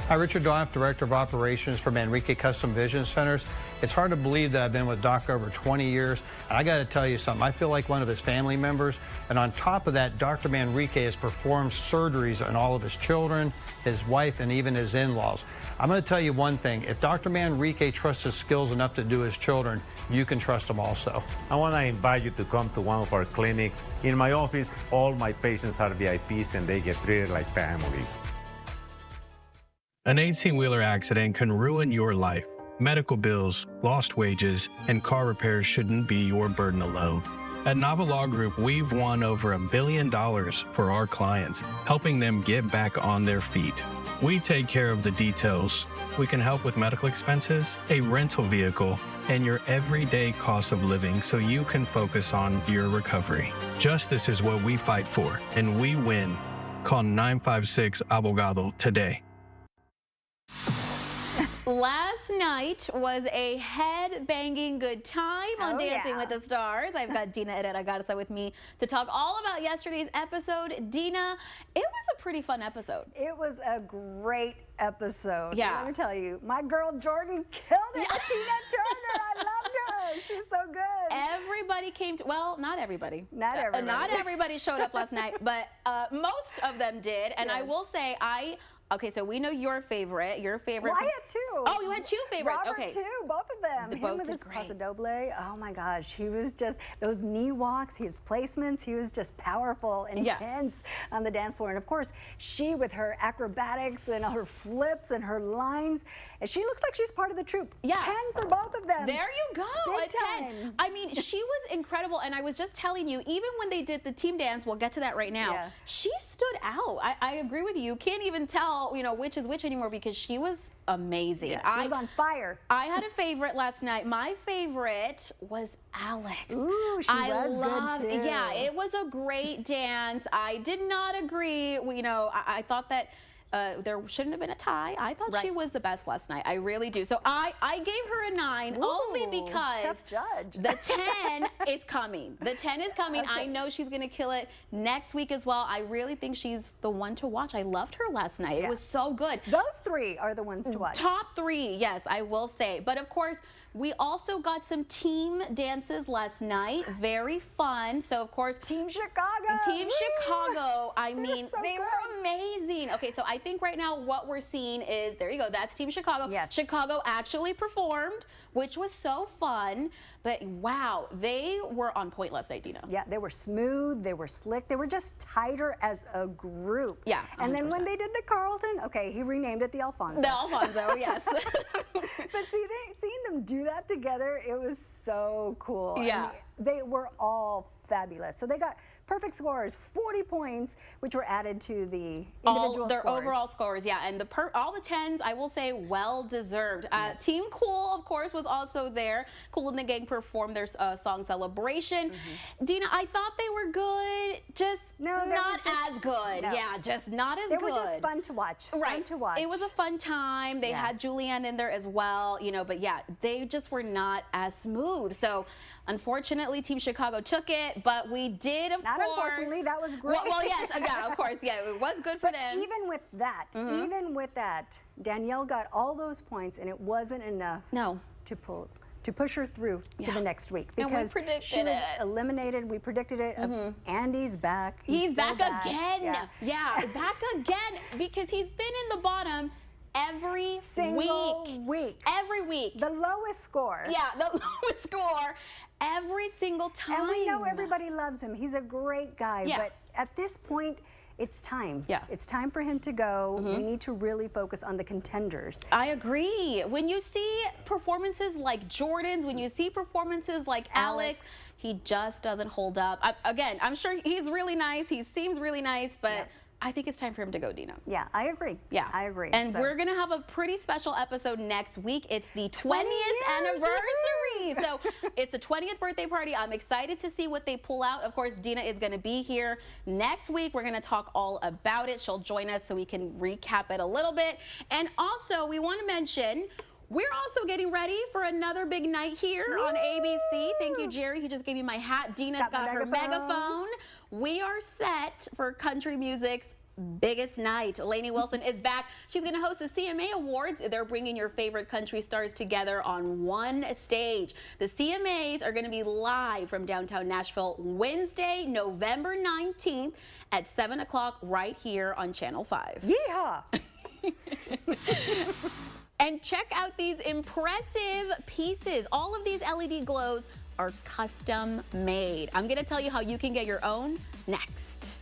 Hi, Richard Doff, Director of Operations for Manrique Custom Vision Centers. It's hard to believe that I've been with Doc over 20 years, and I got to tell you something. I feel like one of his family members, and on top of that, Dr. Manrique has performed surgeries on all of his children, his wife, and even his in-laws. I'm going to tell you one thing. If Dr. Manrique trusts his skills enough to do his children, you can trust him also.
I want to invite you to come to one of our clinics. In my office, all my patients are VIPs, and they get treated like family.
An 18-wheeler accident can ruin your life. Medical bills, lost wages, and car repairs shouldn't be your burden alone. At Nava Law Group, we've won over $1 billion for our clients, helping them get back on their feet. We take care of the details. We can help with medical expenses, a rental vehicle, and your everyday cost of living so you can focus on your recovery. Justice is what we fight for, and we win. Call 956-ABOGADO today.
Last night was a head-banging good time on Dancing with the Stars. I've got Dina Herrera Garza with me to talk all about yesterday's episode. Dina, it was a pretty fun episode.
It was a great episode.
Yeah.
Let me tell you, my girl Jordan killed it. Yeah. Tina Turner, I loved her. She was so good.
Everybody came to, well, not everybody.
Not everybody.
Not everybody showed up last night, but most of them did. And I will say, okay, so we know your favorite. Your favorite.
Well, I had two.
Oh, you had two favorites.
Robert
okay.
too, both of them. Him with his Paso Doble. Oh my gosh, he was just, those knee walks, his placements, he was just powerful, intense on the dance floor. And of course, she with her acrobatics and her flips and her lines. And she looks like she's part of the troupe.
Yeah.
10 for both of them.
There you go.
Big time.
10. I mean, she was incredible. And I was just telling you, even when they did the team dance, we'll get to that right now, she stood out. I agree with you. You can't even tell, you know, which is which anymore because she was amazing.
Yeah, she was on fire.
I had a favorite last night. My favorite was Alex.
Ooh, she was good too.
Yeah, it was a great dance. I did not agree. You know, I thought that there shouldn't have been a tie. I thought she was the best last night. I really do. So I gave her a 9 only because
tough judge.
The 10 is coming. The 10 is coming. Okay. I know she's going to kill it next week as well. I really think she's the one to watch. I loved her last night. Yeah. It was so good.
Those 3 are the ones to watch.
Top 3, yes, I will say. But of course, we also got some team dances last night. Very fun. So of course,
Team Chicago.
Team Chicago. I mean,
so
they were amazing. Okay, so I think right now what we're seeing is, there you go, that's Team Chicago.
Yes.
Chicago actually performed, which was so fun. But wow, they were on point last night, Dina.
Yeah, they were smooth, they were slick, they were just tighter as a group.
Yeah, 100%.
And then when they did the Carlton, okay, he renamed it the Alfonso.
The Alfonso, yes.
But seeing them do that together, it was so cool.
Yeah.
And they were all fabulous. So they got perfect scores, 40 points, which were added to the individual
their
scores.
overall scores, yeah, and all the 10s, I will say, well deserved.
Yes.
Team Cool, of course, was also there. Cool and the Gang performed their song Celebration. Dina, I thought they were good, just not as good.
No.
Yeah, just not as good.
They were just fun to watch.
Right.
Fun to watch.
It was a fun time. They had Julianne in there as well, you know, but yeah, they just were not as smooth. So unfortunately, Team Chicago took it, but we did, of course.
Not unfortunately, that was great.
Well, yes, yeah, of course, yeah, it was good for them.
Even with that, Danielle got all those points, and it wasn't enough. To push her through to the next week, because
and we predicted
she was eliminated. We predicted it. Andy's back.
He's back again. Yeah, back again, because he's been in the bottom every
week.
Every week.
The lowest score.
Yeah, the lowest score every single time.
And we know everybody loves him. He's a great guy.
Yeah.
But at this point, it's time.
Yeah.
It's time for him to go. We need to really focus on the contenders.
I agree. When you see performances like Jordan's, when you see performances like Alex, he just doesn't hold up. Again, I'm sure he's really nice. He seems really nice, but I think it's time for him to go, Dina.
Yeah, I agree.
Yeah,
I agree.
And we're going to have a pretty special episode next week. It's the 20th anniversary. So it's a 20th birthday party. I'm excited to see what they pull out. Of course, Dina is going to be here next week. We're going to talk all about it. She'll join us so we can recap it a little bit. And also, we want to mention, we're also getting ready for another big night here on ABC. Thank you, Jerry. He just gave me my hat. Dina's got her megaphone. We are set for country music's biggest night. Lainey Wilson is back. She's going to host the CMA Awards. They're bringing your favorite country stars together on one stage. The CMAs are going to be live from downtown Nashville Wednesday, November 19th at 7 o'clock right here on Channel 5.
Yeehaw!
And check out these impressive pieces. All of these LED glows are custom made. I'm going to tell you how you can get your own next.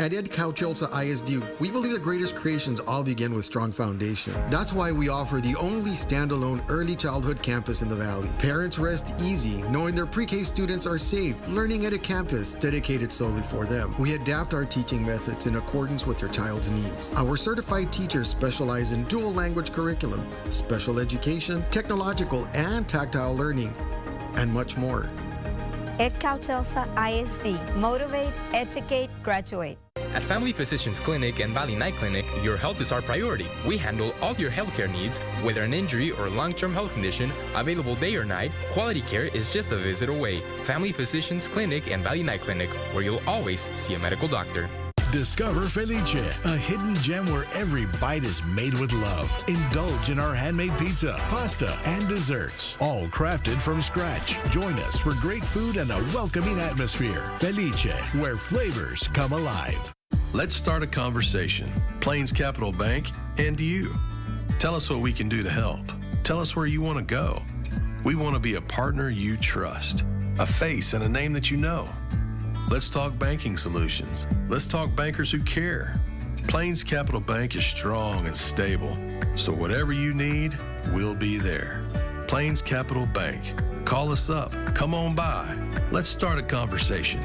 At Ed Kauchelsa ISD, we believe the greatest creations all begin with strong foundation. That's why we offer the only standalone early childhood campus in the Valley. Parents rest easy knowing their pre-K students are safe, learning at a campus dedicated solely for them. We adapt our teaching methods in accordance with your child's needs. Our certified teachers specialize in dual language curriculum, special education, technological and tactile learning, and much more.
Ed Kauchelsa ISD. Motivate, educate, graduate.
At Family Physicians Clinic and Valley Night Clinic, your health is our priority. We handle all your healthcare needs, whether an injury or long-term health condition, available day or night. Quality care is just a visit away. Family Physicians Clinic and Valley Night Clinic, where you'll always see a medical doctor.
Discover Felice, a hidden gem where every bite is made with love. Indulge in our handmade pizza, pasta, and desserts, all crafted from scratch. Join us for great food and a welcoming atmosphere. Felice, where flavors come alive.
Let's start a conversation. Plains Capital Bank and you. Tell us what we can do to help. Tell us where you want to go. We want to be a partner you trust, a face and a name that you know. Let's talk banking solutions. Let's talk bankers who care. Plains Capital Bank is strong and stable, so whatever you need, we'll be there. Plains Capital Bank. Call us up. Come on by. Let's start a conversation.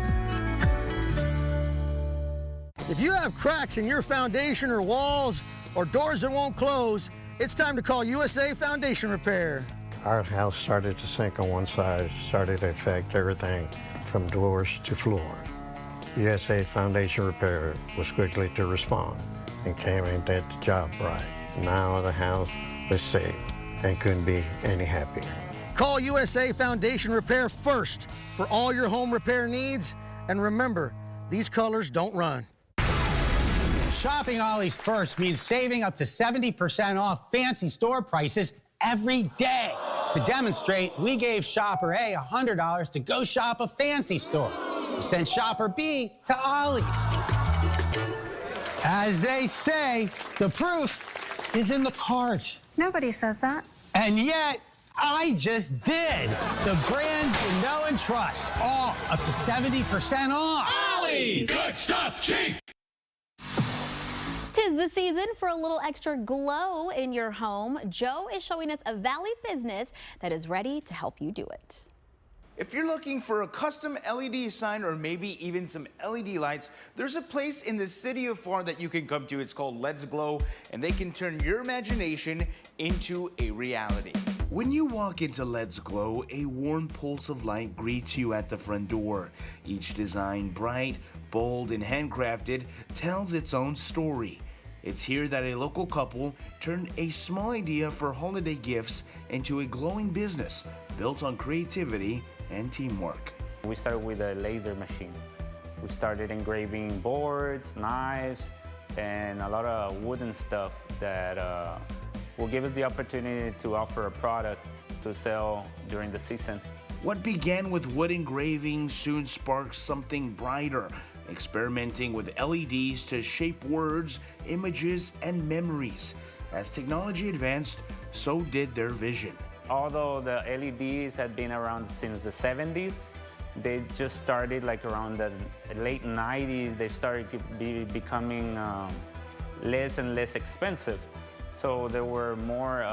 If you have cracks in your foundation or walls or doors that won't close, it's time to call USA Foundation Repair.
Our house started to sink on one side, started to affect everything from doors to floor. USA Foundation Repair was quickly to respond and came and did the job right. Now the house is safe and couldn't be any happier.
Call USA Foundation Repair first for all your home repair needs. And remember, these colors don't run.
Shopping Ollie's First means saving up to 70% off fancy store prices every day. To demonstrate, we gave shopper A $100 to go shop a fancy store. We sent shopper B to Ollie's. As they say, the proof is in the cart.
Nobody says that.
And yet, I just did. The brands you know and trust, all up to 70% off.
Ollie's! Good stuff, cheap!
'Tis the season for a little extra glow in your home. Joe is showing us a Valley business that is ready to help you do it.
If you're looking for a custom LED sign or maybe even some LED lights, there's a place in the city of FAR that you can come to. It's called Let's Glow, and they can turn your imagination into a reality. When you walk into Let's Glow, a warm pulse of light greets you at the front door. Each design, bright, bold, and handcrafted, tells its own story. It's here that a local couple turned a small idea for holiday gifts into a glowing business built on creativity and teamwork.
We started with a laser machine. We started engraving boards, knives, and a lot of wooden stuff that will give us the opportunity to offer a product to sell during the season.
What began with wood engraving soon sparked something brighter, experimenting with LEDs to shape words, images, and memories. As technology advanced, so did their vision.
Although the LEDs had been around since the 70s, they just started like around the late 90s. They started becoming less and less expensive. So there were more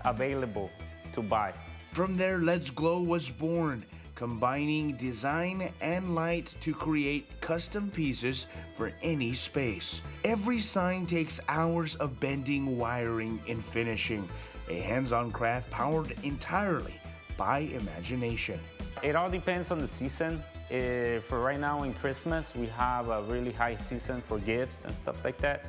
available to buy.
From there, Let's Glow was born, combining design and light to create custom pieces for any space. Every sign takes hours of bending, wiring, and finishing, a hands-on craft powered entirely by imagination.
It all depends on the season. For right now in Christmas, we have a really high season for gifts and stuff like that.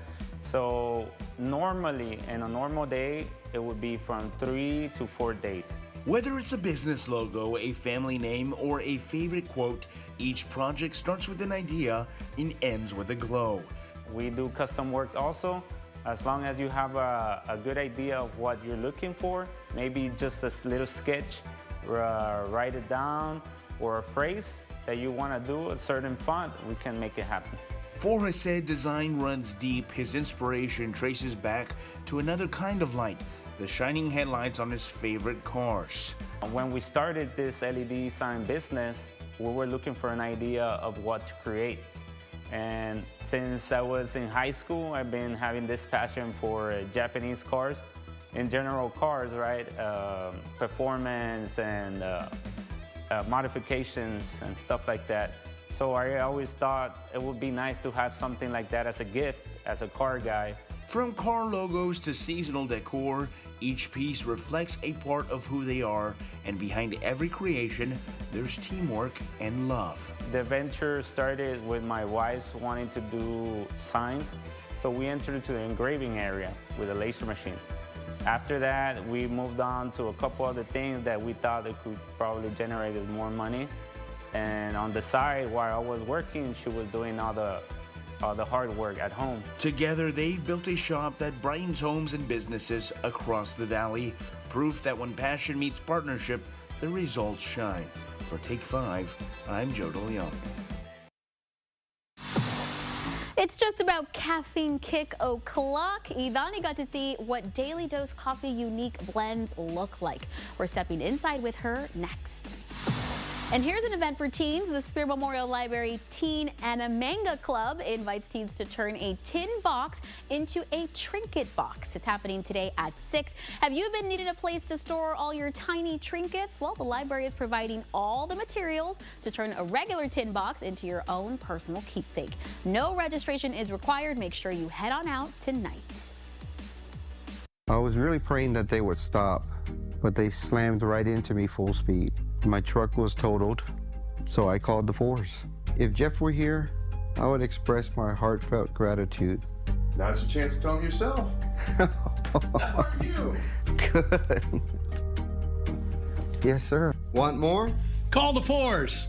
So normally, in a normal day, it would be from 3 to 4 days.
Whether it's a business logo, a family name, or a favorite quote, each project starts with an idea and ends with a glow.
We do custom work also. As long as you have a good idea of what you're looking for, maybe just a little sketch, write it down, or a phrase that you want to do, a certain font, we can make it happen.
For Jose, design runs deep. His inspiration traces back to another kind of light, the shining headlights on his favorite cars.
When we started this LED sign business, we were looking for an idea of what to create. And since I was in high school, I've been having this passion for Japanese cars. In general, cars, right? Performance and modifications and stuff like that. So I always thought it would be nice to have something like that as a gift, as a car guy.
From car logos to seasonal decor, each piece reflects a part of who they are, and behind every creation, there's teamwork and love.
The venture started with my wife wanting to do signs, so we entered into the engraving area with a laser machine. After that, we moved on to a couple other things that we thought it could probably generate more money. And on the side, while I was working, she was doing all the hard work at home.
Together, they've built a shop that brightens homes and businesses across the valley. Proof that when passion meets partnership, the results shine. For Take 5, I'm Joe DeLeon.
It's just about caffeine kick o'clock. Ivani got to see what Daily Dose Coffee unique blends look like. We're stepping inside with her next. And here's an event for teens. The Spear Memorial Library Teen Animanga Club invites teens to turn a tin box into a trinket box. It's happening today at 6. Have you been needing a place to store all your tiny trinkets? Well, the library is providing all the materials to turn a regular tin box into your own personal keepsake. No registration is required. Make sure you head on out tonight.
I was really praying that they would stop, but they slammed right into me full speed. My truck was totaled, so I called the force. If Jeff were here, I would express my heartfelt gratitude.
Now's your chance to tell him yourself. How are you?
Good. Yes, sir. Want more?
Call the force.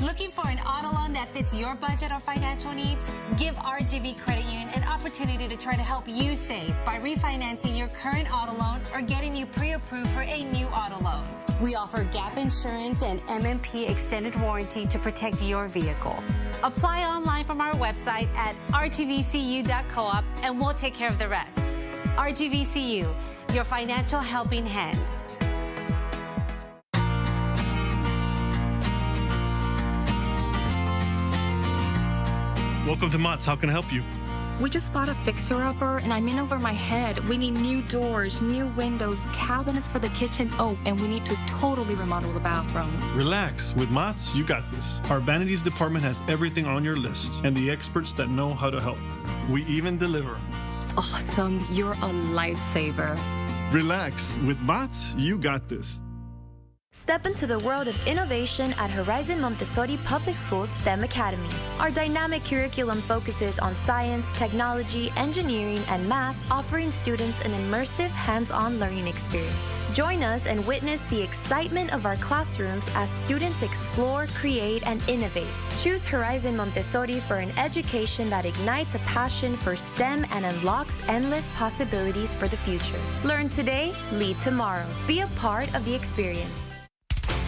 Looking for an auto loan that fits your budget or financial needs? Give RGV Credit Union an opportunity to try to help you save by refinancing your current auto loan or getting you pre-approved for a new auto loan. We offer gap insurance and MMP extended warranty to protect your vehicle. Apply online from our website at rgvcu.coop and we'll take care of the rest. RGVCU, your financial helping hand.
Welcome to Mott's. How can I help you?
We just bought a fixer-upper and I'm in over my head. We need new doors, new windows, cabinets for the kitchen. Oh, and we need to totally remodel the bathroom.
Relax. With Mott's, you got this. Our vanities department has everything on your list and the experts that know how to help. We even deliver.
Awesome. You're a lifesaver.
Relax. With Mott's, you got this.
Step into the world of innovation at Horizon Montessori Public Schools STEM Academy. Our dynamic curriculum focuses on science, technology, engineering, and math, offering students an immersive, hands-on learning experience. Join us and witness the excitement of our classrooms as students explore, create, and innovate. Choose Horizon Montessori for an education that ignites a passion for STEM and unlocks endless possibilities for the future. Learn today, lead tomorrow. Be a part of the experience.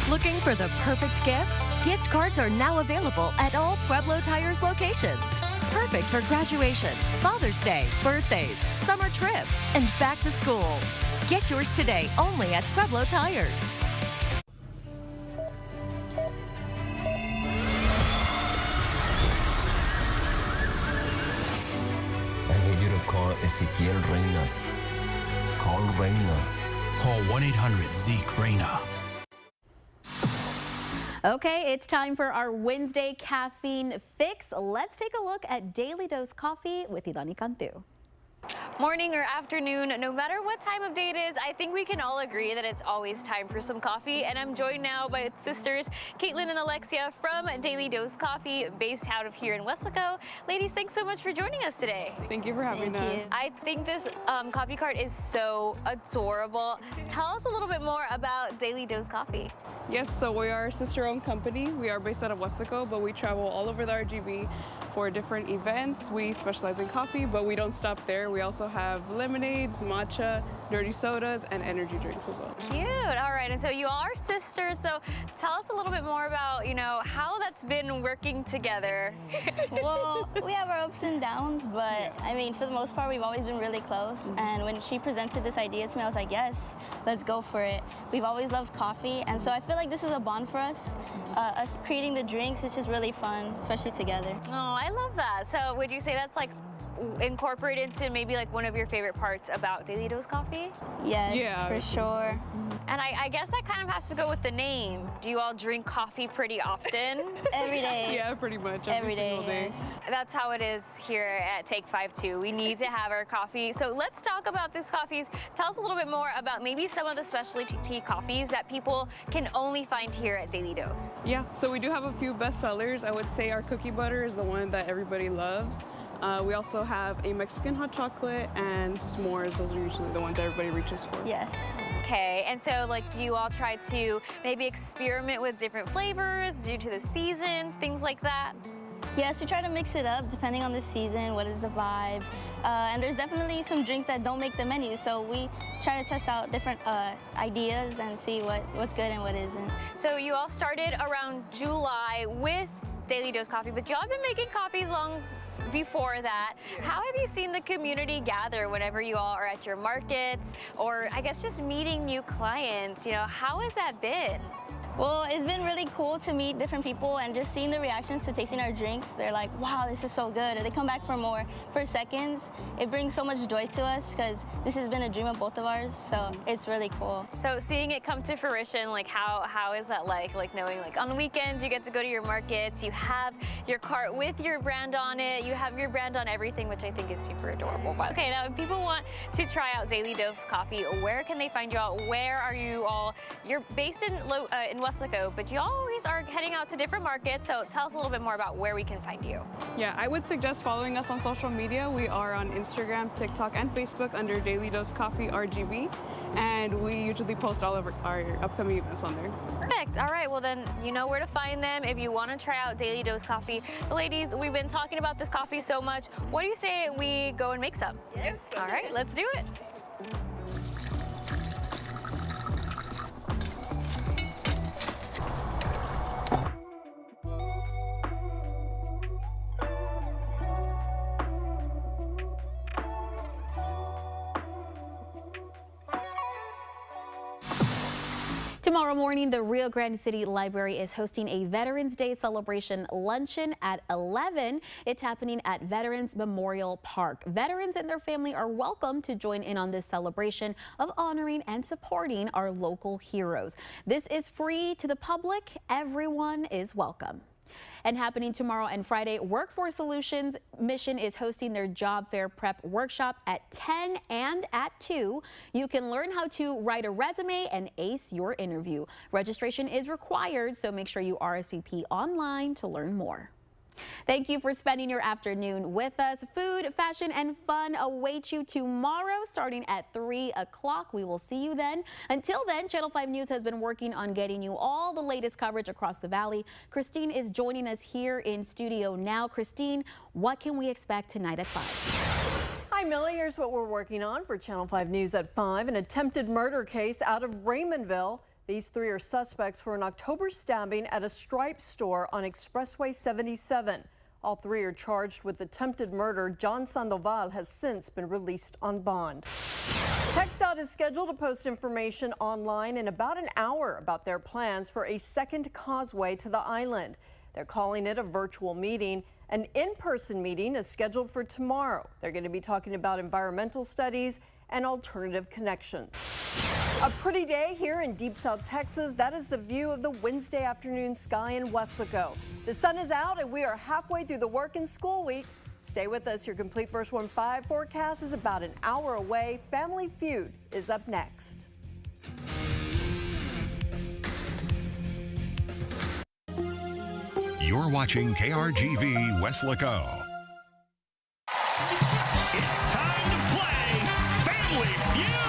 Looking for the perfect gift? Gift cards are now available at all Pueblo Tires locations. Perfect for graduations, Father's Day, birthdays, summer trips, and back to school. Get yours today only at Pueblo Tires.
I need you to call Ezequiel Reina. Call Reina.
Call 1-800-ZEKE-REINA.
Okay, it's time for our Wednesday caffeine fix. Let's take a look at Daily Dose Coffee with Ivani Cantu.
Morning or afternoon, no matter what time of day it is, I think we can all agree that it's always time for some coffee. And I'm joined now by sisters Caitlin and Alexia from Daily Dose Coffee, based out of here in Weslaco. Ladies, thanks so much for joining us today.
Thank you for having us.
I think this coffee cart is so adorable. Tell us a little bit more about Daily Dose Coffee.
Yes, so we are a sister-owned company. We are based out of Weslaco, but we travel all over the RGV for different events. We specialize in coffee, but we don't stop there. We also have lemonades, matcha, dirty sodas, and energy drinks as well.
Cute. All right, and so you all are sisters. So tell us a little bit more about, how that's been working together.
Well, we have our ups and downs, but I mean, for the most part, we've always been really close. And when she presented this idea to me, I was like, yes, let's go for it. We've always loved coffee, and so I feel like this is a bond for us. Us creating the drinks is just really fun, especially together.
Oh, I love that. So would you say that's like incorporated into maybe like one of your favorite parts about Daily Dose Coffee?
Yes, for sure.
And I guess that kind of has to go with the name. Do you all drink coffee pretty often?
Every day.
Yeah, pretty much every single day.
Yes. That's how it is here at Take 5 too. We need to have our coffee. So let's talk about these coffees. Tell us a little bit more about maybe some of the specialty coffees that people can only find here at Daily Dose.
Yeah, so we do have a few best sellers. I would say our cookie butter is the one that everybody loves. We also have a Mexican hot chocolate and s'mores. Those are usually the ones that everybody reaches for.
Yes.
Okay, and so do you all try to maybe experiment with different flavors due to the seasons, things like that?
Yes, we try to mix it up depending on the season, what is the vibe. And there's definitely some drinks that don't make the menu, so we try to test out different ideas and see what's good and what isn't.
So you all started around July with Daily Dose Coffee, but y'all have been making coffees long before that. How have you seen the community gather whenever you all are at your markets, or I guess just meeting new clients? How has that been?
Well, it's been really cool to meet different people and just seeing the reactions to tasting our drinks. They're like, wow, this is so good. And they come back for more. For seconds, it brings so much joy to us because this has been a dream of both of ours. So it's really cool.
So seeing it come to fruition, how is that like? Knowing on the weekends you get to go to your markets, you have your cart with your brand on it, you have your brand on everything, which I think is super adorable. But okay, now if people want to try out Daily Dose Coffee, where can they find you all? Where are you all? You're based in Weslaco, but you always are heading out to different markets, so tell us a little bit more about where we can find you.
Yeah, I would suggest following us on social media. We are on Instagram, TikTok, and Facebook under Daily Dose Coffee RGB, and we usually post all of our upcoming events on there.
Perfect. All right, well then you know where to find them if you want to try out Daily Dose Coffee. But ladies, we've been talking about this coffee so much. What do you say we go and make some?
Yes.
All right, let's do it.
Tomorrow morning, the Rio Grande City Library is hosting a Veterans Day celebration luncheon at 11. It's happening at Veterans Memorial Park. Veterans and their family are welcome to join in on this celebration of honoring and supporting our local heroes. This is free to the public. Everyone is welcome. And happening tomorrow and Friday, Workforce Solutions Mission is hosting their job fair prep workshop at 10 and at 2. You can learn how to write a resume and ace your interview. Registration is required, so make sure you RSVP online to learn more. Thank you for spending your afternoon with us. Food, fashion, and fun await you tomorrow starting at 3 o'clock. We will see you then. Until then, Channel 5 News has been working on getting you all the latest coverage across the valley. Christine is joining us here in studio now. Christine, what can we expect tonight at 5?
Hi, Millie. Here's what we're working on for Channel 5 News at 5. An attempted murder case out of Raymondville. These three are suspects for an October stabbing at a Stripes store on Expressway 77. All three are charged with attempted murder. John Sandoval has since been released on bond. TxDOT is scheduled to post information online in about an hour about their plans for a second causeway to the island. They're calling it a virtual meeting. An in-person meeting is scheduled for tomorrow. They're going to be talking about environmental studies and alternative connections. A pretty day here in Deep South Texas. That is the view of the Wednesday afternoon sky in Weslaco. The sun is out and we are halfway through the work and school week. Stay with us. Your complete First One 5 forecast is about an hour away. Family Feud is up next.
You're watching KRGV Weslaco.
It's time to play Family Feud.